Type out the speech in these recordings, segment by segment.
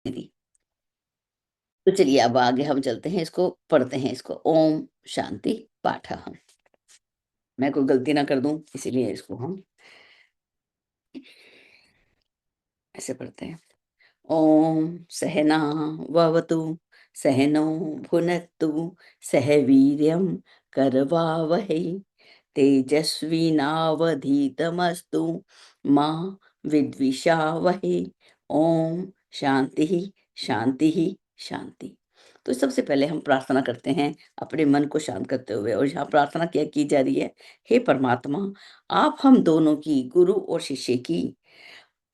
दीदी। तो चलिए अब आगे हम चलते हैं, इसको पढ़ते हैं, इसको ओम शांति पाठः। मैं कोई गलती ना कर दूं, इसीलिए इसको हम ऐसे पढ़ते हैं। ओम सहना ववतु सहनौ भुनक्तु सह वीर्यं करवावहै तेजस्विनावधीतमस्तु मा विद्विषावहै। ओम शांति शांति शांति। तो सबसे पहले हम प्रार्थना करते हैं अपने मन को शांत करते हुए, और यहाँ प्रार्थना क्या की जा रही है। हे परमात्मा, आप हम दोनों की, गुरु और शिष्य की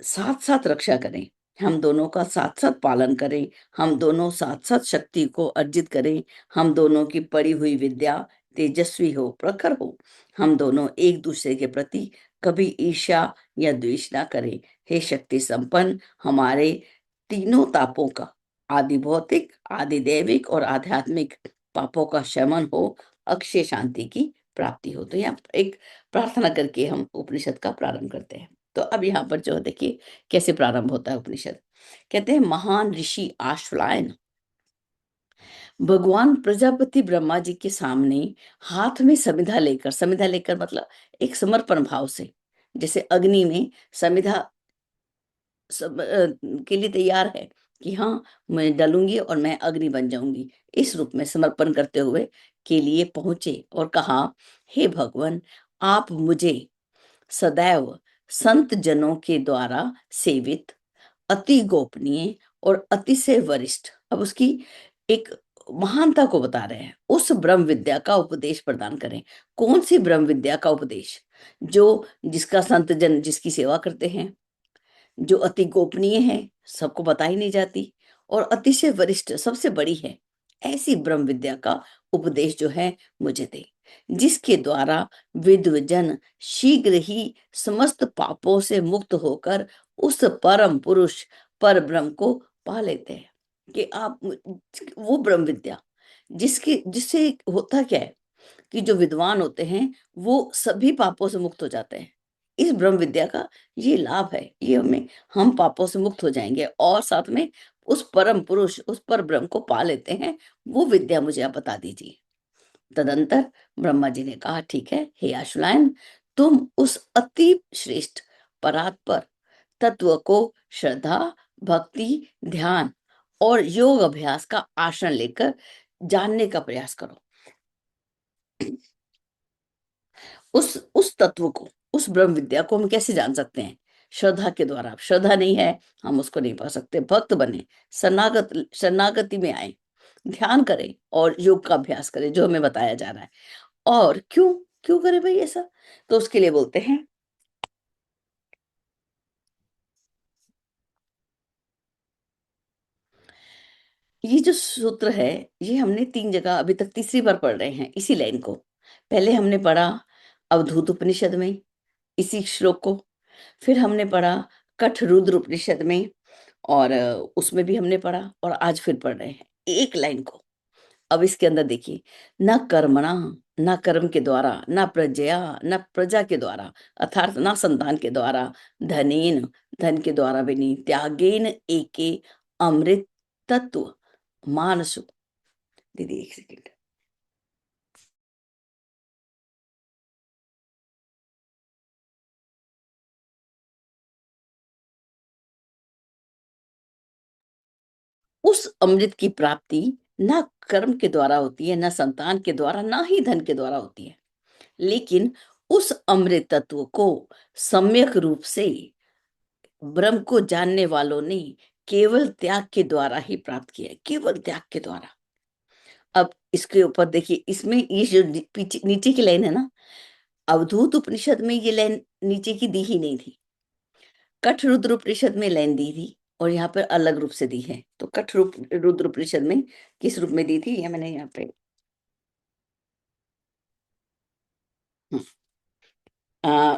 साथ साथ रक्षा करें, हम दोनों का साथ साथ पालन करें, हम दोनों साथ साथ शक्ति को अर्जित करें, हम दोनों की पड़ी हुई विद्या तेजस्वी हो, प्रखर हो, हम दोनों एक दूसरे के प्रति कभी ईर्ष्या या द्वेष ना करें। हे शक्ति संपन्न, हमारे तीनों तापों का, आदि भौतिक, आदि दैविक और आध्यात्मिक पापों का शमन हो, अक्षय शांति की प्राप्ति हो। तो यहाँ एक प्रार्थना करके हम उपनिषद का प्रारंभ करते हैं। तो अब यहाँ पर जो देखिए कैसे प्रारंभ होता है उपनिषद। कहते हैं महान ऋषि आश्वलायन भगवान प्रजापति ब्रह्मा जी के सामने हाथ में समिधा लेकर मतलब एक समर्पण भाव से, जैसे अग्नि में समिधा के लिए तैयार है कि हाँ मैं डलूंगी और मैं अग्नि बन जाऊंगी, इस रूप में समर्पण करते हुए के लिए पहुंचे और कहा, हे भगवान, आप मुझे सदैव संत जनों के द्वारा सेवित, अति गोपनीय और अतिशय वरिष्ठ, अब उसकी एक महानता को बता रहे हैं, उस ब्रह्म विद्या का उपदेश प्रदान करें। कौन सी ब्रह्म विद्या का उपदेश? जो जिसका संत जन जिसकी सेवा करते हैं, जो अति गोपनीय है, सबको बता ही नहीं जाती, और अतिशय वरिष्ठ, सबसे बड़ी है, ऐसी ब्रह्म विद्या का उपदेश जो है मुझे दे, जिसके द्वारा विद्वजन शीघ्र ही समस्त पापों से मुक्त होकर उस परम पुरुष पर ब्रह्म को पा लेते हैं। कि आप वो ब्रह्म विद्या जिससे होता क्या है कि जो विद्वान होते हैं वो सभी पापों से मुक्त हो जाते हैं। इस ब्रह्म विद्या का ये लाभ है, ये हम पापों से मुक्त हो जाएंगे और साथ में उस परम पुरुष, उस पर ब्रह्म को पा लेते हैं। वो विद्या मुझे आप बता दीजिए। तदंतर ब्रह्मा जी ने कहा, ठीक है हे आशुलायन, तुम उस अति श्रेष्ठ परात्पर तत्व को श्रद्धा, भक्ति, ध्यान और योग अभ्यास का आश्रय लेकर जानने का प्रयास करो। उस तत्व को, उस ब्रह्म विद्या को हम कैसे जान सकते हैं? श्रद्धा के द्वारा। श्रद्धा नहीं है, हम उसको नहीं पा सकते। भक्त बने, शरणागति में आए, ध्यान करें और योग का अभ्यास करें, जो हमें बताया जा रहा है। और क्यों क्यों करें भाई ऐसा? तो उसके लिए बोलते हैं, ये जो सूत्र है, ये हमने 3 जगह अभी तक, तीसरी बार पढ़ रहे हैं इसी लाइन को। पहले हमने पढ़ा अवधूत उपनिषद में इसी श्लोक को, फिर हमने पढ़ा कठरुद्र उपनिषद में, और उसमें भी हमने पढ़ा, और आज फिर पढ़ रहे हैं एक लाइन को। अब इसके अंदर देखिए, न कर्मणा, न कर्म के द्वारा, न प्रजया, न प्रजा के द्वारा, अर्थात न संतान के द्वारा, धनेन, धन के द्वारा भी नहीं, त्यागेन एके अमृत तत्व मानसु। दीदी एक सेकेंड। उस अमृत की प्राप्ति ना कर्म के द्वारा होती है, ना संतान के द्वारा, ना ही धन के द्वारा होती है, लेकिन उस अमृत तत्व को सम्यक रूप से ब्रह्म को जानने वालों ने केवल त्याग के द्वारा ही प्राप्त किया है, केवल त्याग के द्वारा। अब इसके ऊपर देखिए, इसमें ये जो पीछे नीचे की लाइन है ना, अवधूत उपनिषद में ये लाइन नीचे की दी ही नहीं थी, कठरुद्र उपनिषद में लाइन दी थी, और यहाँ पर अलग रूप से दी है। तो रुद्र उपनिषद में किस रूप में दी थी, ये मैंने यहाँ पे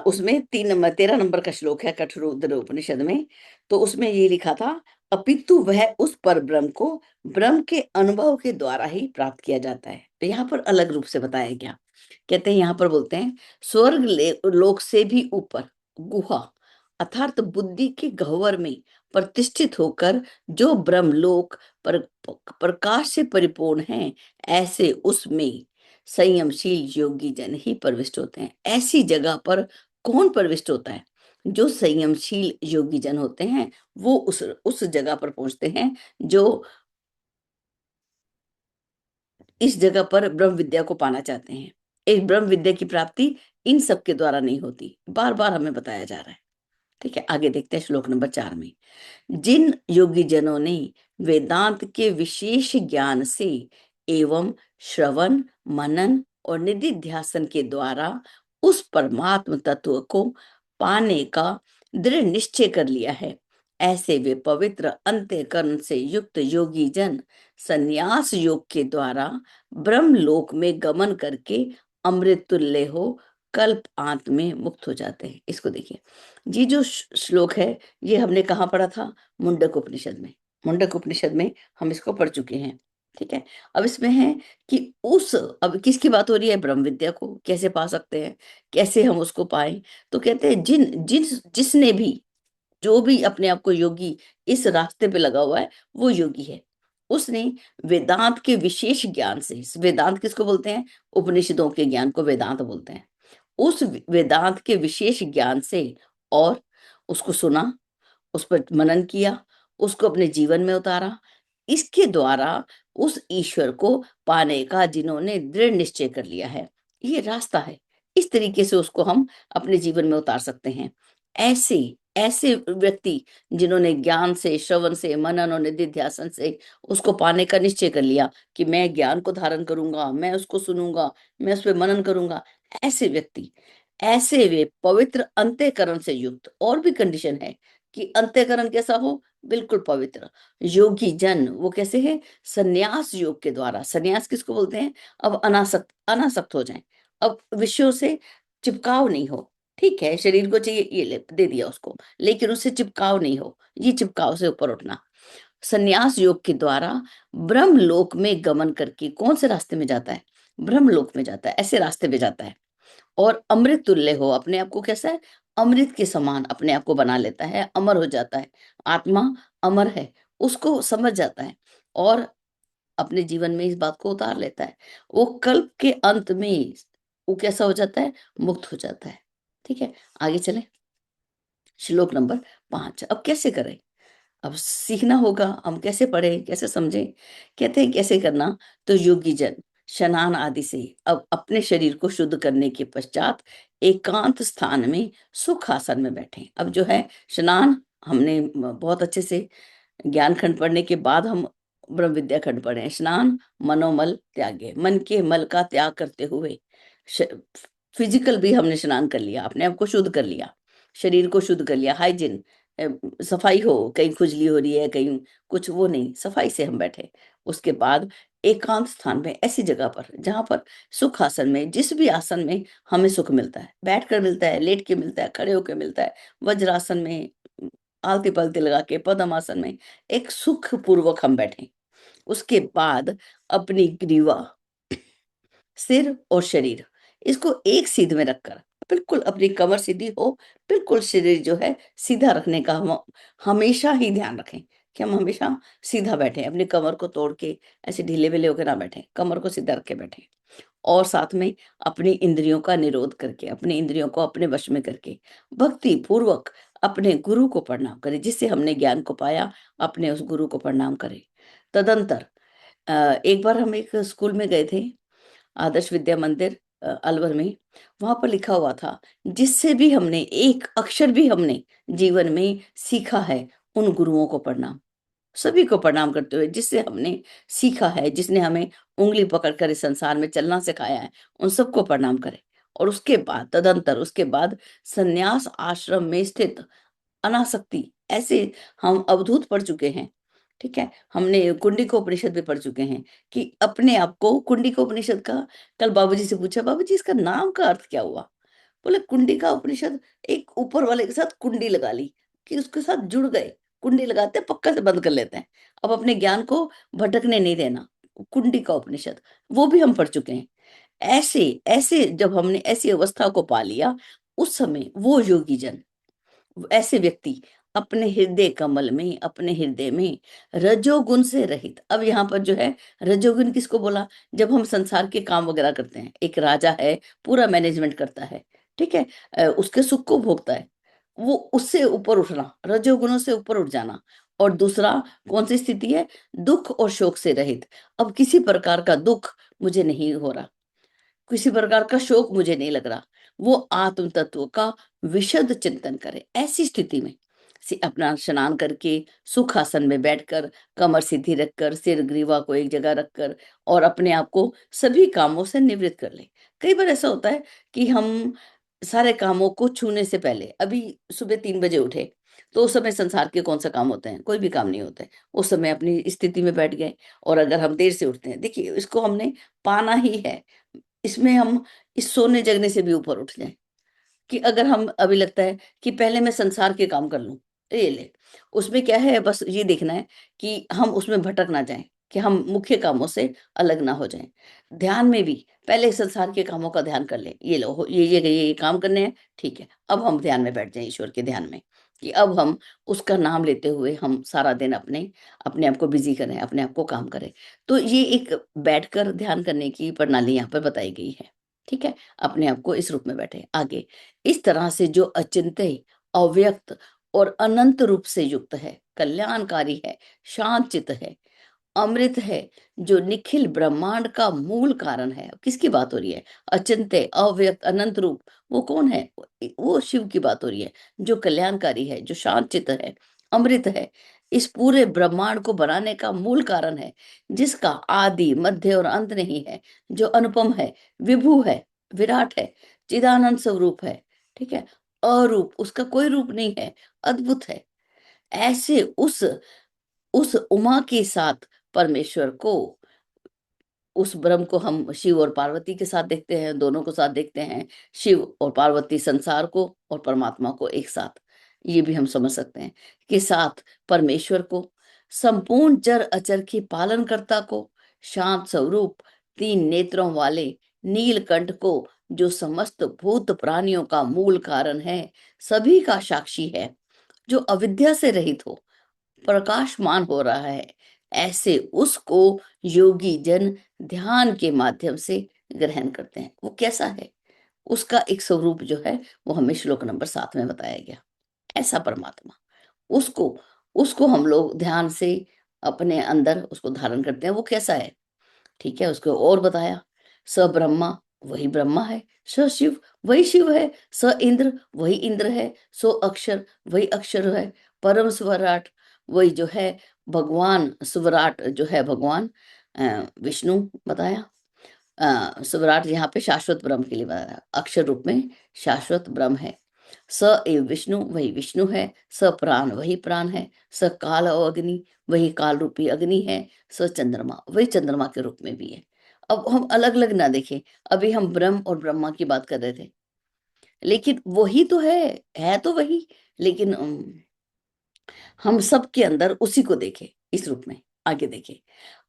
उसमें 13 नंबर का श्लोक है कठोपनिषद उपनिषद में। तो उसमें ये लिखा था, अपितु वह उस पर ब्रह्म को ब्रह्म के अनुभव के द्वारा ही प्राप्त किया जाता है। तो यहाँ पर अलग रूप से बताया गया। कहते हैं, यहाँ पर बोलते हैं, स्वर्ग लोक से भी ऊपर गुहा, अर्थात बुद्धि के गह्वर में प्रतिष्ठित होकर जो ब्रह्मलोक पर प्रकाश से परिपूर्ण हैं, ऐसे उसमें संयमशील योगी जन ही प्रविष्ट होते हैं। ऐसी जगह पर कौन प्रविष्ट होता है? जो संयमशील योगी जन होते हैं, वो उस जगह पर पहुँचते हैं, जो इस जगह पर ब्रह्म विद्या को पाना चाहते हैं। इस ब्रह्म विद्या की प्राप्ति इन सब के द्वारा नहीं होती, बार-बार हमें बताया जा रहा है। ठीक है, आगे देखते हैं श्लोक नंबर 4 में। जिन योगी जनों ने वेदांत के विशेष ज्ञान से एवं श्रवण, मनन और निधिध्यासन के द्वारा उस परमात्म तत्व को पाने का दृढ़ निश्चय कर लिया है, ऐसे वे पवित्र अंतःकरण से युक्त योगी जन संन्यास योग के द्वारा ब्रह्मलोक में गमन करके अमृत तुल्य हो कल्प में मुक्त हो जाते हैं। इसको देखिए, ये जो श्लोक है, ये हमने कहाँ पढ़ा था? मुंडक उपनिषद में। मुंडक उपनिषद में हम इसको पढ़ चुके हैं। ठीक है, अब इसमें है कि अब किसकी बात हो रही है? ब्रह्म विद्या को कैसे पा सकते हैं, कैसे हम उसको पाएं? तो कहते हैं जिसने भी, जो भी अपने आप को योगी इस रास्ते पे लगा हुआ है, वो योगी है। उसने वेदांत के विशेष ज्ञान से, वेदांत किसको बोलते हैं? उपनिषदों के ज्ञान को वेदांत बोलते हैं। उस वेदांत के विशेष ज्ञान से, और उसको सुना, उस पर मनन किया, उसको अपने जीवन में उतारा। इसके द्वारा उस ईश्वर को पाने का जिन्होंने दृढ़ निश्चय कर लिया है, ये रास्ता है। इस तरीके से उसको हम अपने जीवन में उतार सकते हैं। ऐसे ऐसे व्यक्ति जिन्होंने ज्ञान से, श्रवण से, मनन और निधिध्यासन से उसको पाने का निश्चय कर लिया कि मैं ज्ञान को धारण करूंगा, मैं उसको सुनूंगा, मैं उस पर मनन करूंगा, ऐसे व्यक्ति, ऐसे वे पवित्र अंतःकरण से युक्त, और भी कंडीशन है कि अंतःकरण कैसा हो? बिल्कुल पवित्र। योगी जन वो कैसे है? संन्यास योग के द्वारा। संन्यास किसको बोलते हैं? अब अनासक्त अनासक्त हो जाएं, अब विषयों से चिपकाव नहीं हो। ठीक है, शरीर को चाहिए, ये दे दिया उसको, लेकिन उससे चिपकाव नहीं हो, ये चिपकाव से ऊपर उठना। संन्यास योग के द्वारा ब्रह्मलोक में गमन करके कौन से रास्ते में जाता है? ब्रह्मलोक में जाता है, ऐसे रास्ते पे जाता है। और अमृत तुल्य हो, अपने आप को कैसा है? अमृत के समान अपने आप को बना लेता है, अमर हो जाता है। आत्मा अमर है, उसको समझ जाता है और अपने जीवन में इस बात को उतार लेता है। वो कल्प के अंत में वो कैसा हो जाता है? मुक्त हो जाता है। ठीक है, आगे चले। श्लोक नंबर 5। अब कैसे करें? अब सीखना होगा, हम कैसे पढ़ें, कैसे समझें? कहते हैं कैसे करना? तो योगी जन स्नान आदि से अब अपने शरीर को शुद्ध करने के पश्चात एकांत स्थान में सुखासन में बैठें। अब जो है स्नान, हमने बहुत अच्छे से ज्ञान खंड पढ़ने के बाद हम ब्रह्म विद्या खंड पढ़े हैं। स्नान मनोमल त्यागे, मन के मल का त्याग करते हुए फिजिकल भी हमने स्नान कर लिया, अपने आप को शुद्ध कर लिया, शरीर को शुद्ध कर लिया, हाइजीन, सफाई हो, कहीं खुजली हो रही है, कहीं कुछ, वो नहीं, सफाई से हम बैठे। उसके बाद एकांत स्थान में, ऐसी जगह पर जहां पर सुख आसन में, जिस भी आसन में हमें सुख मिलता है, बैठ कर मिलता है, लेट के मिलता है, खड़े होकर मिलता है, वज्रासन में, आलती पलती लगा के, पद्मासन में, एक सुख पूर्वक हम बैठे। उसके बाद अपनी ग्रीवा, सिर और शरीर, इसको एक सीध में रखकर, बिल्कुल अपनी कमर सीधी हो, बिल्कुल शरीर जो है सीधा रखने का हम हमेशा ही ध्यान रखें कि हम हमेशा सीधा बैठे, अपनी कमर को तोड़ के ऐसे ढीले ढीले होकर ना बैठे, कमर को सीधा रख के बैठे। और साथ में अपनी इंद्रियों का निरोध करके, अपनी इंद्रियों को अपने वश में करके भक्ति पूर्वक अपने गुरु को प्रणाम करें, जिससे हमने ज्ञान को पाया, अपने उस गुरु को प्रणाम करें। तदंतर एक बार हम एक स्कूल में गए थे, आदर्श विद्या मंदिर अलवर में। वहां पर लिखा हुआ था, जिससे भी हमने एक अक्षर भी हमने जीवन में सीखा है, उन गुरुओं को प्रणाम, सभी को प्रणाम करते हुए, जिससे हमने सीखा है, जिसने हमें उंगली पकड़कर इस संसार में चलना सिखाया है, उन सबको प्रणाम करें। और उसके बाद तदंतर, उसके बाद संन्यास आश्रम में स्थित अनासक्ति, ऐसे हम अवधूत पढ़ चुके हैं। ठीक है, हमने कुंडी को उपनिषद भी पढ़ चुके हैं कि अपने आप को, कुंडी को उपनिषद का, कल बाबूजी से पूछा, बाबूजी इसका नाम का अर्थ क्या हुआ? बोले कुंडी का उपनिषद, एक ऊपर वाले के साथ कुंडी लगा ली कि उसके साथ जुड़ गए। कुंडी लगाते हैं, पक्का से बंद कर लेते हैं, अब अपने ज्ञान को भटकने नहीं देना। कुंडी का उपनिषद वो भी हम पढ़ चुके हैं। ऐसे ऐसे जब हमने ऐसी अवस्था को पा लिया, उस समय वो योगी जन, ऐसे व्यक्ति अपने हृदय कमल में, अपने हृदय में रजोगुण से रहित। अब यहाँ पर जो है रजोगुण किसको बोला? जब हम संसार के काम वगैरह करते हैं, एक राजा है, पूरा मैनेजमेंट करता है, ठीक है, उसके सुख को भोगता है, वो उससे ऊपर उठना, रजोगुणों से ऊपर उठ जाना। और दूसरा कौन सी स्थिति है? दुख और शोक से रहित। अब किसी प्रकार का दुख मुझे नहीं हो रहा, किसी प्रकार का शोक मुझे नहीं लग रहा, वो आत्म तत्व का विशद चिंतन करे। ऐसी स्थिति में अपना स्नान करके सुखासन में बैठकर, कमर सीधी रखकर, सिर ग्रीवा को एक जगह रखकर, और अपने आप को सभी कामों से निवृत्त कर ले। कई बार ऐसा होता है कि हम सारे कामों को छूने से पहले, अभी सुबह 3 बजे उठे, तो उस समय संसार के कौन सा काम होते हैं? कोई भी काम नहीं होते। उस समय अपनी स्थिति में बैठ गए। और अगर हम देर से उठते हैं, देखिए इसको हमने पाना ही है। इसमें हम इस सोने जगने से भी ऊपर उठ जाएँ, कि अगर हम अभी लगता है कि पहले मैं संसार के काम कर लूँ, ये ले। उसमें क्या है, बस ये देखना है कि हम उसमें भटक ना जाएँ, कि हम मुख्य कामों से अलग ना हो जाएँ। ध्यान में भी पहले संसार के कामों का ध्यान कर लें, ये लो ये काम करने हैं, ठीक है। अब हम ध्यान में बैठ जाएँ, ईश्वर के ध्यान में, कि अब हम उसका नाम लेते हुए हम सारा दिन अपने अपने आप को बिज़ी करें, अपने आप को काम करें। तो ये एक बैठकर ध्यान करने की प्रणाली यहाँ पर बताई गई है, ठीक है? अपने आप को इस रूप में बैठे। आगे, इस तरह से जो अचिंत्य, अव्यक्त और अनंत रूप से युक्त है, कल्याणकारी है, शांत चित्त है, अमृत है, जो निखिल ब्रह्मांड का मूल कारण है। किसकी बात हो रही है? अचिंत्य, अव्यक्त, अनंत रूप, वो कौन है? वो शिव की बात हो रही है, जो कल्याणकारी है, जो शांत चित्त है, अमृत है, इस पूरे ब्रह्मांड को बनाने का मूल कारण है, जिसका आदि, मध्य और अंत नहीं है, जो अनुपम है, विभु है, विराट है, चिदानंद स्वरूप है, ठीक है, अरूप, उसका कोई रूप नहीं है, अद्भुत है। ऐसे उस उमा के साथ परमेश्वर को, उस ब्रह्म को हम शिव और पार्वती के साथ देखते हैं, दोनों को साथ देखते हैं। शिव और पार्वती संसार को और परमात्मा को एक साथ, ये भी हम समझ सकते हैं, कि साथ परमेश्वर को, संपूर्ण चर अचर के पालनकर्ता को, शांत स्वरूप, 3 नेत्रों वाले नीलकंठ को, जो समस्त भूत प्राणियों का मूल कारण है, सभी का साक्षी है, जो अविद्या से रहित हो, प्रकाशमान हो रहा है, ऐसे उसको योगी जन ध्यान के माध्यम से ग्रहण करते हैं। वो कैसा है? उसका एक स्वरूप जो है, वो हमें श्लोक नंबर 7 में बताया गया। ऐसा परमात्मा, उसको उसको हम लोग ध्यान से अपने अंदर उसको धारण करते हैं। वो कैसा है? ठीक है, उसको और बताया। स ब्रह्मा, वही ब्रह्मा है। स शिव, वही शिव है। स इंद्र, वही इंद्र है। सो अक्षर, वही अक्षर है। परम स्वराट, वही जो है भगवान, स्वराट जो है भगवान विष्णु बताया। स्वराट यहाँ पे शाश्वत ब्रह्म के लिए बताया, अक्षर रूप में शाश्वत ब्रह्म है। स एव विष्णु, वही विष्णु है। स प्राण, वही प्राण है। स काल और अग्नि, वही काल रूपी अग्नि है। स चंद्रमा, वही चंद्रमा के रूप में भी है। अब हम अलग अलग ना देखें, अभी हम ब्रह्म और ब्रह्मा की बात कर रहे थे, लेकिन वही तो है तो वही, लेकिन हम सबके अंदर उसी को देखें इस रूप में। आगे देखें,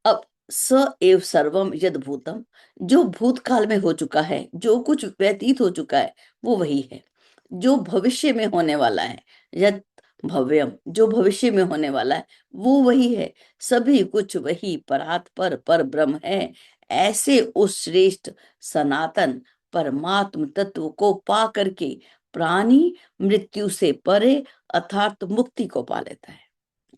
अब स एव सर्वम यद भूतम, जो भूतकाल में हो चुका है, जो कुछ व्यतीत हो चुका है, वो वही है। जो भविष्य में होने वाला है, यद भव्यम, जो भविष्य में होने वाला है, वो वही है। सभी कुछ वही परात्पर पर ब्रह्म है। ऐसे उस श्रेष्ठ सनातन परमात्म तत्व को पा करके प्राणी मृत्यु से परे अर्थात मुक्ति को पा लेता है।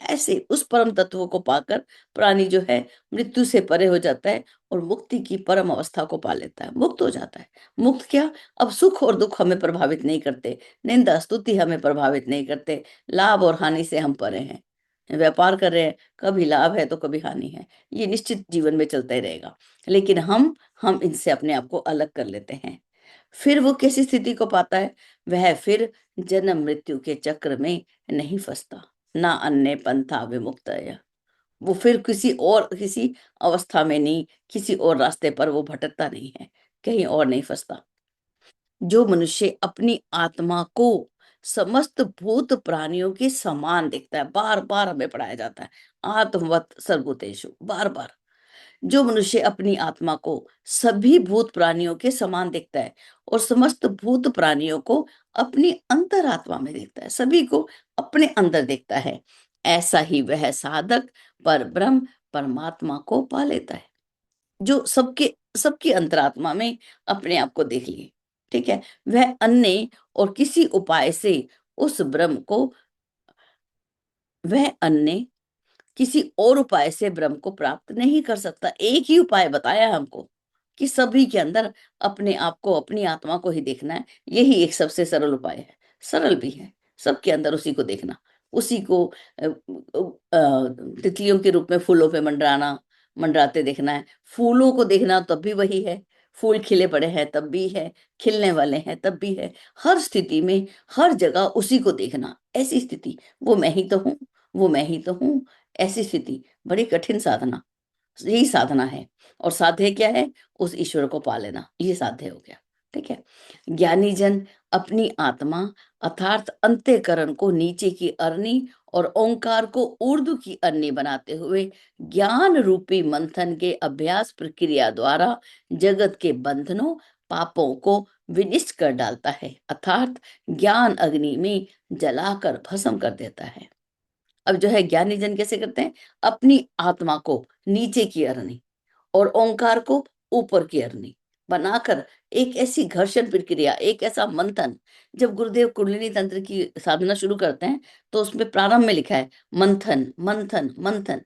ऐसे उस परम तत्व को पाकर प्राणी जो है मृत्यु से परे हो जाता है, और मुक्ति की परम अवस्था को पा लेता है, मुक्त हो जाता है। मुक्त क्या? अब सुख और दुख हमें प्रभावित नहीं करते, निंदा स्तुति हमें प्रभावित नहीं करते, लाभ और हानि से हम परे हैं। व्यापार कर रहे हैं, कभी लाभ है तो कभी हानि है, ये निश्चित जीवन में चलता ही रहेगा। लेकिन हम इनसे अपने आप को अलग कर लेते हैं। फिर वो कैसी स्थिति को पाता है? वह फिर जन्म मृत्यु के चक्र में नहीं फंसता, ना अन्य पंथा विमुक्तय। वो फिर किसी अवस्था में नहीं, किसी और रास्ते पर वो भटकता नहीं है, कहीं और नहीं फंसता। जो मनुष्य अपनी आत्मा को समस्त भूत प्राणियों के समान देखता है, बार बार हमें पढ़ाया जाता है, आत्मवत सर्वभूतेषु, बार बार, जो मनुष्य अपनी आत्मा को सभी भूत प्राणियों के समान देखता है और समस्त भूत प्राणियों को अपनी अंतरात्मा में देखता है, सभी को अपने अंदर देखता है, ऐसा ही वह साधक पर ब्रह्म परमात्मा को पा लेता है, जो सबके सबकी अंतरात्मा में अपने आप को देख लिए। ठीक है, वह अन्य और किसी उपाय से उस ब्रह्म को वह अन्य किसी और उपाय से ब्रह्म को प्राप्त नहीं कर सकता। एक ही उपाय बताया है हमको कि सभी के अंदर अपने आप को, अपनी आत्मा को ही देखना है। यही एक सबसे सरल उपाय है, सरल भी है, सबके अंदर उसी को देखना, उसी को तितलियों के रूप में फूलों पे मंडराते देखना है। फूलों को देखना तब भी वही है, फूल खिले पड़े हैं तब भी है, खिलने वाले हैं तब भी है, हर स्थिति में हर जगह उसी को देखना। ऐसी स्थिति, वो मैं ही तो हूँ, वो मैं ही तो हूँ, ऐसी स्थिति बड़ी कठिन साधना, यही साधना है। और साध्य क्या है? उस ईश्वर को पा लेना, ये साध्य हो गया। ठीक है, ज्ञानी जन अपनी आत्मा अर्थात अंतःकरण को नीचे की अरनी और ओंकार को ऊर्ध्व की अरनी बनाते हुए ज्ञान रूपी मंथन के अभ्यास प्रक्रिया द्वारा जगत के बंधनों पापों को विनिष्ट कर डालता है, अर्थात ज्ञान अग्नि में जलाकर भस्म कर देता है। अब जो है ज्ञानी जन कैसे करते हैं? अपनी आत्मा को नीचे की अरनी और ओंकार को ऊपर की अरनी बनाकर एक ऐसी घर्षण प्रक्रिया, एक ऐसा मंथन। जब गुरुदेव कुंडलिनी तंत्र की साधना शुरू करते हैं तो उसमें प्रारंभ में लिखा है मंथन मंथन मंथन।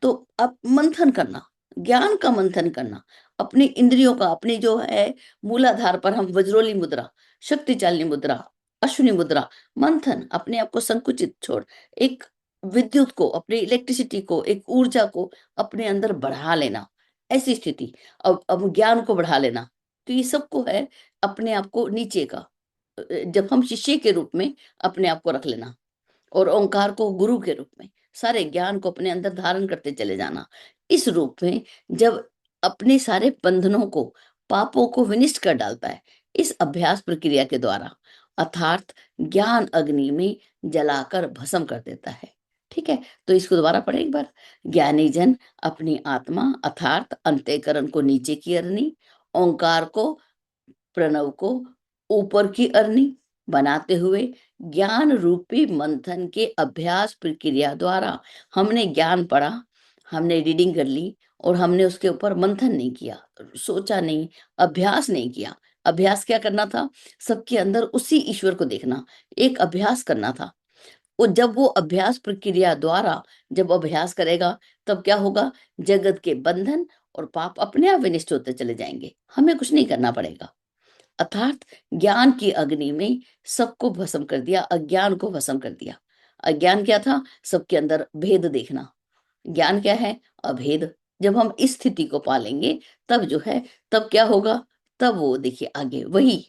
तो अब मंथन करना, ज्ञान का मंथन करना, अपनी इंद्रियों का, अपनी जो है मूलाधार पर हम वज्रोली मुद्रा, शक्ति चालिनी मुद्रा, अश्विनी मुद्रा, मंथन, अपने आप को संकुचित छोड़ एक विद्युत को, अपनी इलेक्ट्रिसिटी को, एक ऊर्जा को अपने अंदर बढ़ा लेना, ऐसी स्थिति। अब ज्ञान को बढ़ा लेना, तो ये सबको है अपने आप को नीचे का, जब हम शिष्य के रूप में अपने आप को रख लेना और ओंकार को गुरु के रूप में, सारे ज्ञान को अपने अंदर धारण करते चले जाना। इस रूप में जब अपने सारे बंधनों को, पापों को विनिष्ट कर डालता है इस अभ्यास प्रक्रिया के द्वारा, अर्थात ज्ञान अग्नि में जलाकर भस्म कर देता है। ठीक है, तो इसको दोबारा पढ़े एक बार। ज्ञानी जन अपनी आत्मा अर्थात अंतःकरण को नीचे की अरनी, ओंकार को, प्रणव को ऊपर की अरनी बनाते हुए ज्ञान रूपी मंथन के अभ्यास प्रक्रिया द्वारा, हमने ज्ञान पढ़ा, हमने रीडिंग कर ली और हमने उसके ऊपर मंथन नहीं किया, सोचा नहीं, अभ्यास नहीं किया। अभ्यास क्या करना था? सबके अंदर उसी ईश्वर को देखना, एक अभ्यास करना था। वो जब वो अभ्यास प्रक्रिया द्वारा जब अभ्यास करेगा तब क्या होगा? जगत के बंधन और पाप अपने आप विनिष्ट होते चले जाएंगे, हमें कुछ नहीं करना पड़ेगा। अर्थात ज्ञान की अग्नि में सबको भस्म कर दिया, अज्ञान को भस्म कर दिया। अज्ञान क्या था? सबके अंदर भेद देखना। ज्ञान क्या है? अभेद। जब हम इस स्थिति को पालेंगे तब जो है, तब क्या होगा? तब वो देखिए आगे वही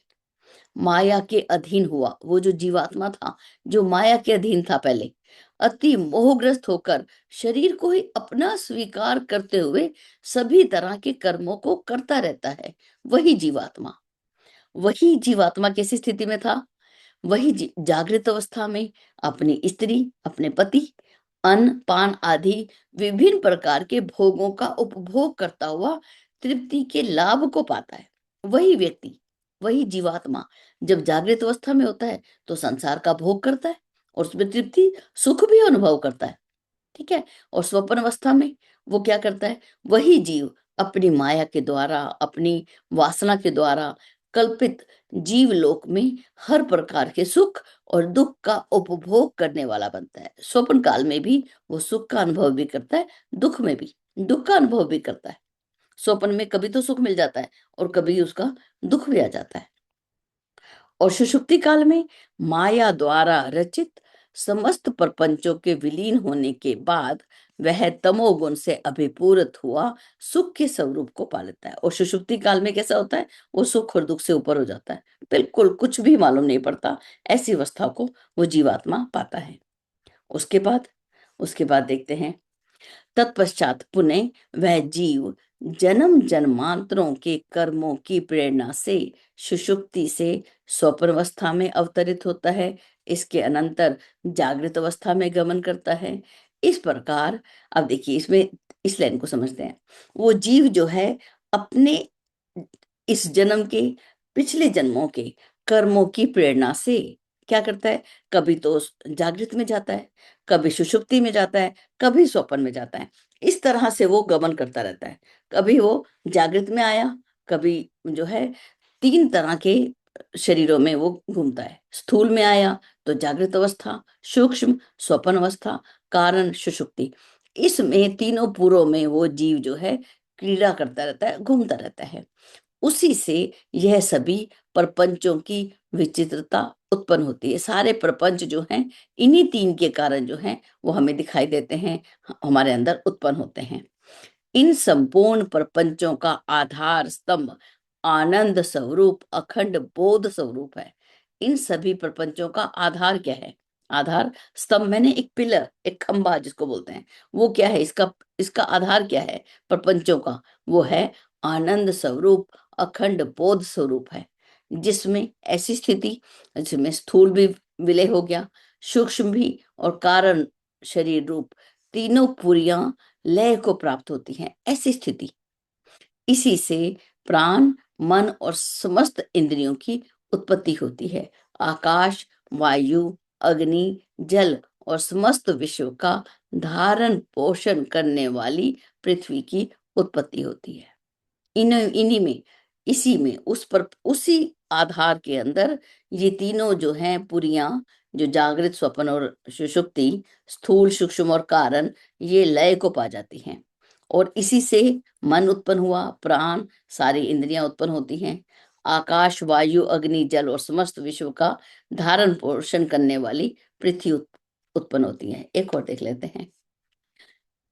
माया के अधीन हुआ, वो जो जीवात्मा था, जो माया के अधीन था पहले, अति मोहग्रस्त होकर शरीर को ही अपना स्वीकार करते हुए सभी तरह के कर्मों को करता रहता है, वही जीवात्मा। वही जीवात्मा कैसी स्थिति में था? वही जागृत अवस्था में अपनी स्त्री, अपने पति, अन्न पान आदि विभिन्न प्रकार के भोगों का उपभोग करता हुआ तृप्ति के लाभ को पाता है। वही व्यक्ति, वही जीवात्मा जब जागृत अवस्था में होता है तो संसार का भोग करता है और उसमें तृप्ति, सुख भी अनुभव करता है। ठीक है, और स्वप्न अवस्था में वो क्या करता है? वही जीव अपनी माया के द्वारा, अपनी वासना के द्वारा कल्पित जीव लोक में हर प्रकार के सुख और दुख का उपभोग करने वाला बनता है। स्वप्न काल में भी वो सुख का अनुभव भी करता है, दुख में भी दुख का अनुभव भी करता है। स्वप्न में कभी तो सुख मिल जाता है और कभी उसका दुख भी आ जाता है। और सुषुप्ति काल में माया द्वारा रचित समस्त प्रपंचों के विलीन होने के बाद वह तमोगुण से अभिपूरित हुआ सुख के स्वरूप को पा लेता है। और सुषुप्ति काल में कैसा होता है? वो सुख और दुख से ऊपर हो जाता है, बिल्कुल कुछ भी मालूम नहीं पड़ता, ऐसी अवस्था को वो जीवात्मा पाता है। उसके बाद उसके बाद देखते हैं, तत्पश्चात पुनः वह जीव जन्म जन्मांतरों के कर्मों की प्रेरणा से सुषुप्ति से स्वप्न अवस्था में अवतरित होता है। इसके अनंतर जागृत अवस्था में गमन करता है। इस प्रकार अब देखिए इसमें इस लाइन को समझते हैं। वो जीव जो है अपने इस जन्म के पिछले जन्मों के कर्मों की प्रेरणा से क्या करता है, कभी तो जागृत में जाता है, कभी सुषुप्ति में जाता है, कभी स्वप्न में जाता है। इस तरह से वो गमन करता रहता है। कभी वो जागृत में आया, कभी जो है तीन तरह के शरीरों में वो घूमता है। स्थूल में आया तो जागृत अवस्था, सूक्ष्म स्वप्न अवस्था, कारण सुषुप्ति। इसमें तीनों पुरों में वो जीव जो है क्रीड़ा करता रहता है, घूमता रहता है। उसी से यह सभी प्रपंचों की विचित्रता उत्पन्न होती है। सारे प्रपंच जो हैं इन्हीं तीन के कारण जो हैं वो हमें दिखाई देते हैं, हमारे अंदर उत्पन्न होते हैं। इन संपूर्ण प्रपंचों का आधार स्तंभ आनंद स्वरूप अखंड बोध स्वरूप है। इन सभी प्रपंचों का आधार क्या है? आधार स्तंभ मैंने एक पिलर, एक खंभा जिसको बोलते हैं, वो क्या है? इसका इसका आधार क्या है प्रपंचों का? वो है आनंद स्वरूप अखंड बोध स्वरूप है, जिसमें ऐसी स्थिति जिसमें स्थूल भी विलय हो गया, सूक्ष्म भी और कारण शरीर रूप तीनों पुरियां लय को प्राप्त होती हैं। ऐसी स्थिति, इसी से प्राण मन और समस्त इंद्रियों की उत्पत्ति होती है। आकाश वायु अग्नि जल और समस्त विश्व का धारण पोषण करने वाली पृथ्वी की उत्पत्ति होती है। इन्हीं में, इसी में, उस पर, उसी आधार के अंदर ये तीनों जो हैं पुरियां, जो जागृत स्वप्न और सुषुप्ति, स्थूल सूक्ष्म और कारण, ये लय को पा जाती हैं। और इसी से मन उत्पन्न हुआ, प्राण, सारी इंद्रियां उत्पन्न होती हैं। आकाश वायु अग्नि जल और समस्त विश्व का धारण पोषण करने वाली पृथ्वी उत्पन्न होती है। एक और देख लेते हैं।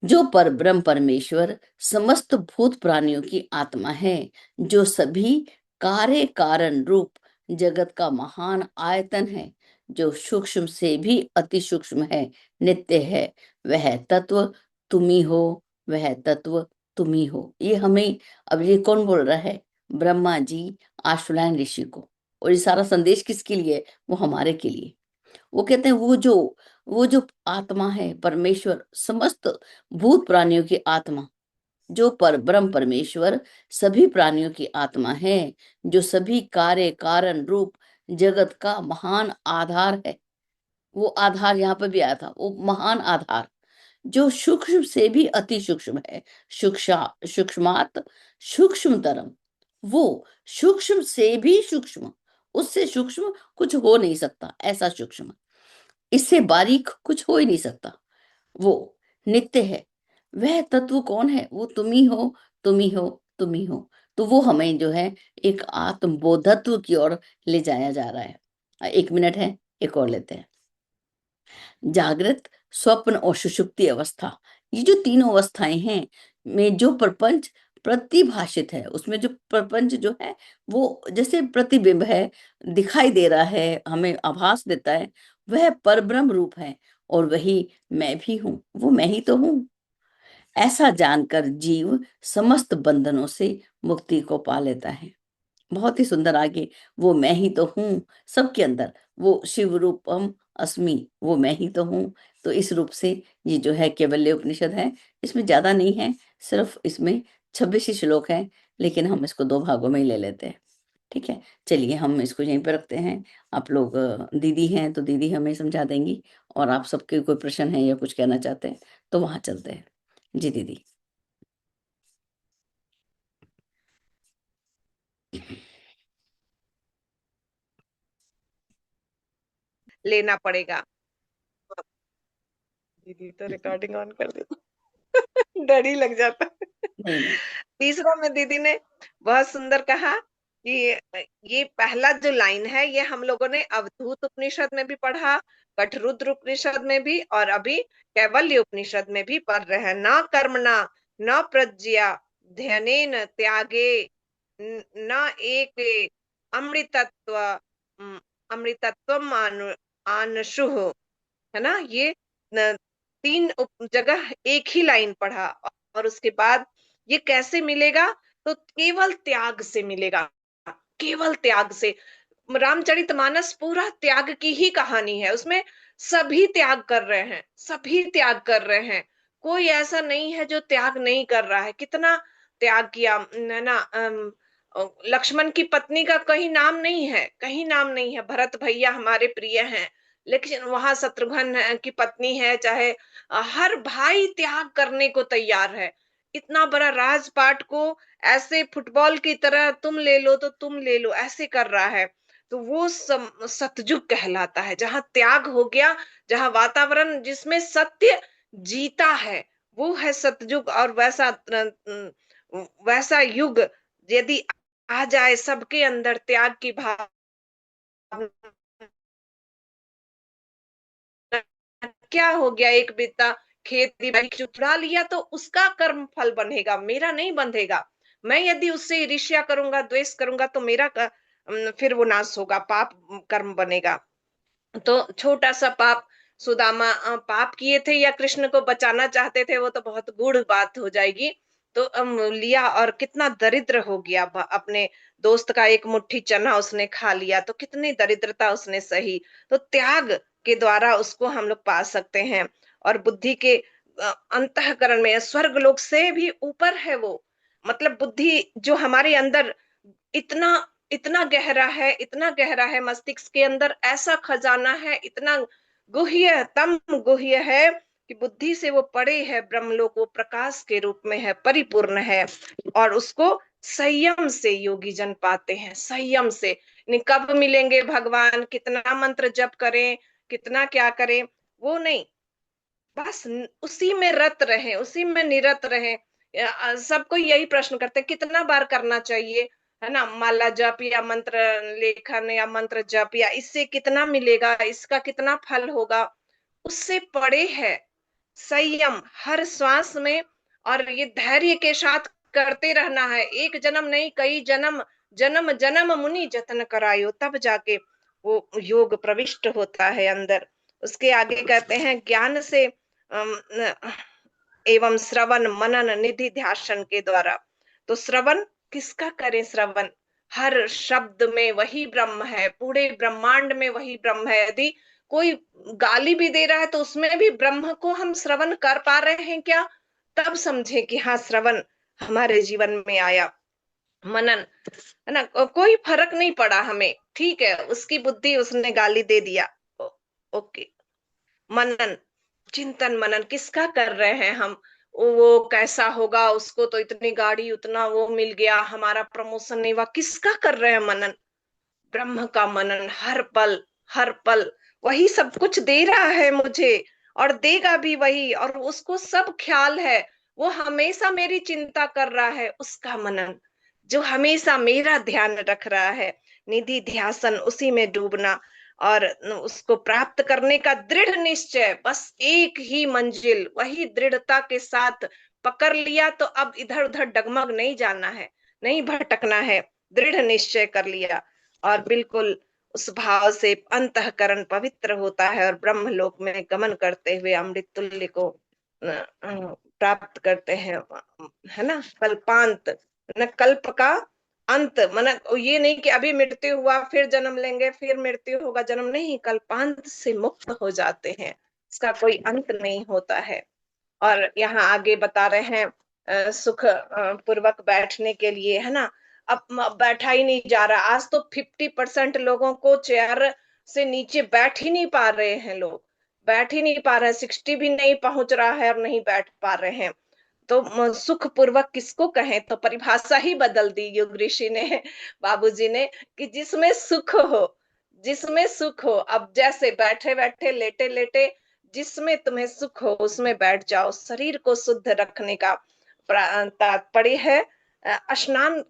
जो पर ब्रह्म परमेश्वर समस्त भूत प्राणियों की आत्मा है, जो सभी कार्य कारण रूप जगत का महान आयतन है, जो सूक्ष्म से भी अति सूक्ष्म है, नित्य है, वह तत्व तुम्ही हो, वह तत्व तुम्ही हो। ये हमें, अब ये कौन बोल रहा है? ब्रह्मा जी आशुलायन ऋषि को। और ये सारा संदेश किसके लिए? वो हमारे के लिए। वो कहते हैं वो जो आत्मा है परमेश्वर, समस्त भूत प्राणियों की आत्मा, जो पर ब्रह्म परमेश्वर सभी प्राणियों की आत्मा है, जो सभी कार्य कारण रूप जगत का महान आधार है। वो आधार यहाँ पर भी आया था, वो महान आधार, जो सूक्ष्म से भी अति सूक्ष्म है, सूक्ष्मात सूक्ष्मतरम। वो सूक्ष्म से भी सूक्ष्म, उससे सूक्ष्म कुछ हो नहीं सकता, ऐसा सूक्ष्म, इससे बारीक कुछ हो ही नहीं सकता। वो नित्य है। वह तत्व कौन है? वो तुम ही हो, तुम ही हो, तुम ही हो। तो वो हमें जो है एक आत्मबोधत्व की ओर ले जाया जा रहा है। 1 मिनट है, एक और लेते हैं। जागृत स्वप्न और सुषुप्ति अवस्था, ये जो तीनों अवस्थाएं हैं में जो प्रपंच प्रतिभाषित है, उसमें जो प्रपंच जो है वो जैसे प्रतिबिंब है, दिखाई दे रहा है, हमें आभास देता है, वह परब्रह्म रूप है। और वही मैं भी हूँ, वो मैं ही तो हूँ। ऐसा जानकर जीव समस्त बंधनों से मुक्ति को पा लेता है। बहुत ही सुंदर आगे, वो मैं ही तो हूँ सबके अंदर, वो शिव रूपम अस्मि, वो मैं ही तो हूँ। तो इस रूप से ये जो है कैवल्य उपनिषद है, इसमें ज्यादा नहीं है, सिर्फ इसमें 26 ही श्लोक है, लेकिन हम इसको 2 भागों में ही ले लेते हैं। ठीक है, चलिए हम इसको यहीं पर रखते हैं। आप लोग दीदी हैं तो दीदी हमें समझा देंगी, और आप सबके कोई प्रश्न है या कुछ कहना चाहते हैं तो वहां चलते हैं। जी दीदी। लेना पड़ेगा। दीदी तो रिकॉर्डिंग ऑन कर दी। डर ही लग जाता है। नहीं नहीं। तीसरा में दीदी ने बहुत सुंदर कहा कि ये पहला जो लाइन है ये हम लोगों ने अवधूत उपनिषद में भी पढ़ा, कठरुद्र उपनिषद में भी, और अभी कैवल्य उपनिषद में भी पढ़ रहे हैं। न कर्मणा न प्रज्ञया ध्यनेन त्यागे न एक अमृतत्व अमृतत्वम आनशुः, है ना। ये तीन जगह एक ही लाइन पढ़ा। और उसके बाद ये कैसे मिलेगा? तो केवल त्याग से मिलेगा, केवल त्याग से। रामचरितमानस पूरा त्याग की ही कहानी है, उसमें सभी त्याग कर रहे हैं, सभी त्याग कर रहे हैं। कोई ऐसा नहीं है जो त्याग नहीं कर रहा है। कितना त्याग किया है ना। लक्ष्मण की पत्नी का कहीं नाम नहीं है, कहीं नाम नहीं है। भरत भैया हमारे प्रिय हैं, लेकिन वहां शत्रुघ्न की पत्नी है। चाहे हर भाई त्याग करने को तैयार है। इतना बड़ा राजपाट को ऐसे फुटबॉल की तरह तुम ले लो तो तुम ले लो, ऐसे कर रहा है। तो वो सतयुग कहलाता है, जहां त्याग हो गया, जहां वातावरण जिसमें सत्य जीता है, वो है सतयुग। और वैसा युग यदि आ जाए सबके अंदर त्याग की भावना, क्या हो गया, एक बित्ता खेती बाड़ी चुरा लिया तो उसका कर्म फल बंधेगा, मेरा नहीं बंधेगा। मैं यदि उससे ईर्ष्या करूंगा, द्वेष करूंगा, तो फिर वो नाश होगा, पाप कर्म बनेगा। तो छोटा सा पाप सुदामा पाप किए थे या कृष्ण को बचाना चाहते थे, वो तो बहुत गूढ़ बात हो जाएगी। तो लिया और कितना दरिद्र हो गया। अपने दोस्त का एक मुट्ठी चना उसने खा लिया, तो कितनी दरिद्रता उसने सही। तो त्याग के द्वारा उसको हम लोग पा सकते हैं। और बुद्धि के अंतःकरण में स्वर्ग लोक से भी ऊपर है वो। मतलब बुद्धि जो हमारे अंदर इतना इतना गहरा है, इतना गहरा है मस्तिष्क के अंदर, ऐसा खजाना है, इतना गुह्यतम गुह्य है कि बुद्धि से वो पड़े है ब्रह्मलोक, वो प्रकाश के रूप में है, परिपूर्ण है। और उसको संयम से योगी जन पाते हैं, संयम से। नहीं कब मिलेंगे भगवान, कितना मंत्र जप करें, कितना क्या करें, वो नहीं। बस उसी में रत रहे, उसी में निरत रहे। सबको यही प्रश्न करते हैं कितना बार करना चाहिए, है ना, माला जप या मंत्र लेखन या मंत्र जप, या इससे कितना मिलेगा, इसका कितना फल होगा। उससे पड़े है संयम हर श्वास में। और ये धैर्य के साथ करते रहना है, एक जन्म नहीं कई जन्म, जन्म जन्म मुनि जतन करायो, तब जाके वो योग प्रविष्ट होता है अंदर। उसके आगे कहते हैं ज्ञान से एवं श्रवण मनन निधि ध्यान के द्वारा। तो श्रवण किसका करें, श्रवण हर शब्द में वही ब्रह्म है, पूरे ब्रह्मांड में वही ब्रह्म है। यदि कोई गाली भी दे रहा है तो उसमें भी ब्रह्म को हम श्रवण कर पा रहे हैं क्या, तब समझे कि हाँ श्रवण हमारे जीवन में आया। मनन, है ना, कोई फर्क नहीं पड़ा हमें, ठीक है, उसकी बुद्धि, उसने गाली दे दिया, ओके। मनन, चिंतन मनन किसका कर रहे हैं हम, वो कैसा होगा, उसको तो इतनी गाड़ी उतना वो मिल गया, हमारा प्रमोशन नहीं हुआ, किसका कर रहे हैं मनन। ब्रह्म का मनन हर पल, हर पल वही सब कुछ दे रहा है मुझे, और देगा भी वही, और उसको सब ख्याल है। वो हमेशा मेरी चिंता कर रहा है, उसका मनन जो हमेशा मेरा ध्यान रख रहा है। निधि ध्यासन, उसी में डूबना। और उसको प्राप्त करने का दृढ़ निश्चय, बस एक ही मंजिल, वही दृढ़ता के साथ पकड़ लिया तो अब इधर उधर डगमग नहीं जाना है, नहीं भटकना है, दृढ़ निश्चय कर लिया। और बिल्कुल उस भाव से अंतःकरण पवित्र होता है, और ब्रह्मलोक में गमन करते हुए अमृत तुल्य को प्राप्त करते हैं, है ना। कल्पांत न, कल्प का अंत, मतलब ये नहीं कि अभी मृत्यु हुआ फिर जन्म लेंगे, फिर मृत्यु होगा जन्म नहीं, कल्पांत से मुक्त हो जाते हैं, इसका कोई अंत नहीं होता है। और यहाँ आगे बता रहे हैं सुख पूर्वक बैठने के लिए, है ना। अब बैठा ही नहीं जा रहा, आज तो 50% लोगों को चेयर से नीचे बैठ ही नहीं पा रहे हैं लोग, बैठ ही नहीं पा रहे हैं, 60 भी नहीं पहुंच रहा है और नहीं बैठ पा रहे हैं। तो सुख पूर्वक किसको कहें, तो परिभाषा ही बदल दी योग ऋषि ने, बाबूजी ने, कि जिसमें सुख हो, जिसमें सुख हो। अब जैसे बैठे बैठे लेटे लेटे जिसमें तुम्हें सुख हो उसमें बैठ जाओ। शरीर को शुद्ध रखने का तात्पर्य है, स्नान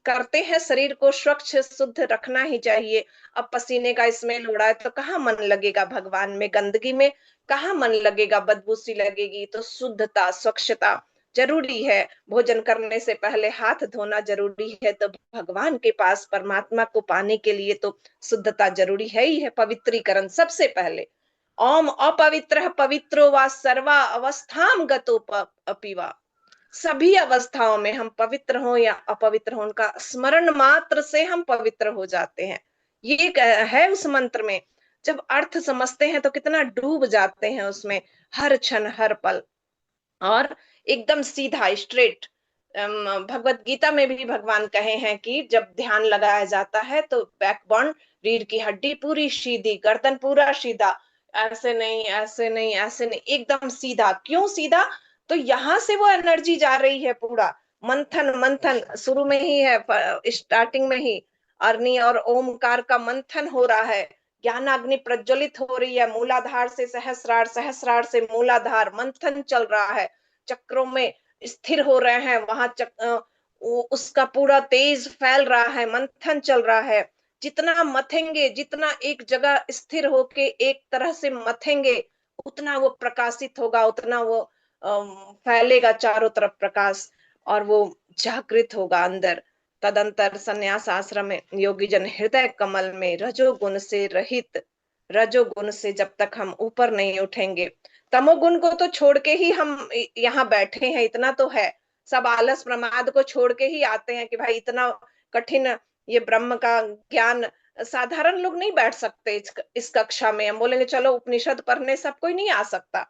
करते हैं, शरीर को स्वच्छ शुद्ध रखना ही चाहिए। अब पसीने का स्मेल हो रहा है तो कहाँ मन लगेगा भगवान में, गंदगी में कहाँ मन लगेगा, बदबू सी लगेगी। तो शुद्धता स्वच्छता जरूरी है। भोजन करने से पहले हाथ धोना जरूरी है। तो भगवान के पास परमात्मा को पाने के लिए तो शुद्धता जरूरी है ही है, पवित्रीकरण सबसे पहले। ओम अपवित्र पवित्रो वा सर्वा अवस्थाम गतो अपिवा, सभी अवस्थाओं में हम पवित्र हो या अपवित्र हो, उनका स्मरण मात्र से हम पवित्र हो जाते हैं, ये है उस मंत्र में। जब अर्थ समझते हैं तो कितना डूब जाते हैं उसमें, हर क्षण हर पल। और एकदम सीधा स्ट्रेट, भगवत गीता में भी भगवान कहे हैं कि जब ध्यान लगाया जाता है तो बैकबोन, रीढ़ की हड्डी पूरी सीधी, गर्दन पूरा सीधा, ऐसे नहीं ऐसे नहीं ऐसे नहीं, एकदम सीधा। क्यों सीधा? तो यहाँ से वो एनर्जी जा रही है पूरा। मंथन मंथन शुरू में ही है, स्टार्टिंग में ही अग्नि और ओमकार का मंथन हो रहा है, ज्ञानाग्नि प्रज्वलित हो रही है, मूलाधार से सहस्रार, सहस्रार से मूलाधार, मंथन चल रहा है, चक्रों में स्थिर हो रहे हैं, वहां उसका पूरा तेज फैल रहा है, मंथन चल रहा है। जितना मथेंगे, जितना एक जगह स्थिर होके एक तरह से मथेंगे, उतना वो प्रकाशित होगा, उतना वो फैलेगा चारों तरफ प्रकाश, और वो जागृत होगा अंदर। तदंतर संन्यास आश्रम में योगी जन हृदय कमल में रजोगुण से रहित, रजोगुण से जब तक हम ऊपर नहीं उठेंगे, तमोगुण को तो छोड़ के ही हम यहाँ बैठे हैं, इतना तो है। सब आलस प्रमाद को छोड़ के ही आते हैं कि भाई इतना कठिन ये ब्रह्म का ज्ञान साधारण लोग नहीं बैठ सकते इस कक्षा में। हम बोलेंगे चलो उपनिषद पढ़ने, सब कोई नहीं आ सकता।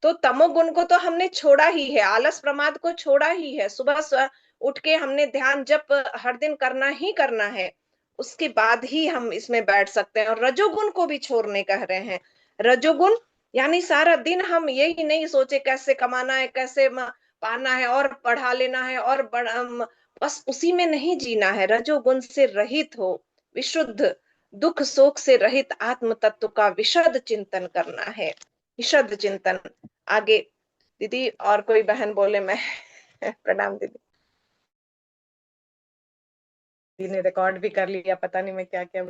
तो तमोगुण को तो हमने छोड़ा ही है, आलस प्रमाद को छोड़ा ही है। सुबह उठ के हमने ध्यान जप हर दिन करना ही करना है, उसके बाद ही हम इसमें बैठ सकते हैं। और रजोगुण को भी छोड़ने कह रहे हैं। रजोगुण यानी सारा दिन हम यही नहीं सोचे कैसे कमाना है, कैसे पाना है और पढ़ा लेना है, और बस उसी में नहीं जीना है। रजोगुण से रहित हो, विशुद्ध, दुख शोक से रहित आत्म तत्व का विशद चिंतन करना है, विशद चिंतन। आगे दीदी और कोई बहन बोले मैं प्रणाम दीदी। दीदी ने रिकॉर्ड भी कर लिया, पता नहीं मैं क्या क्या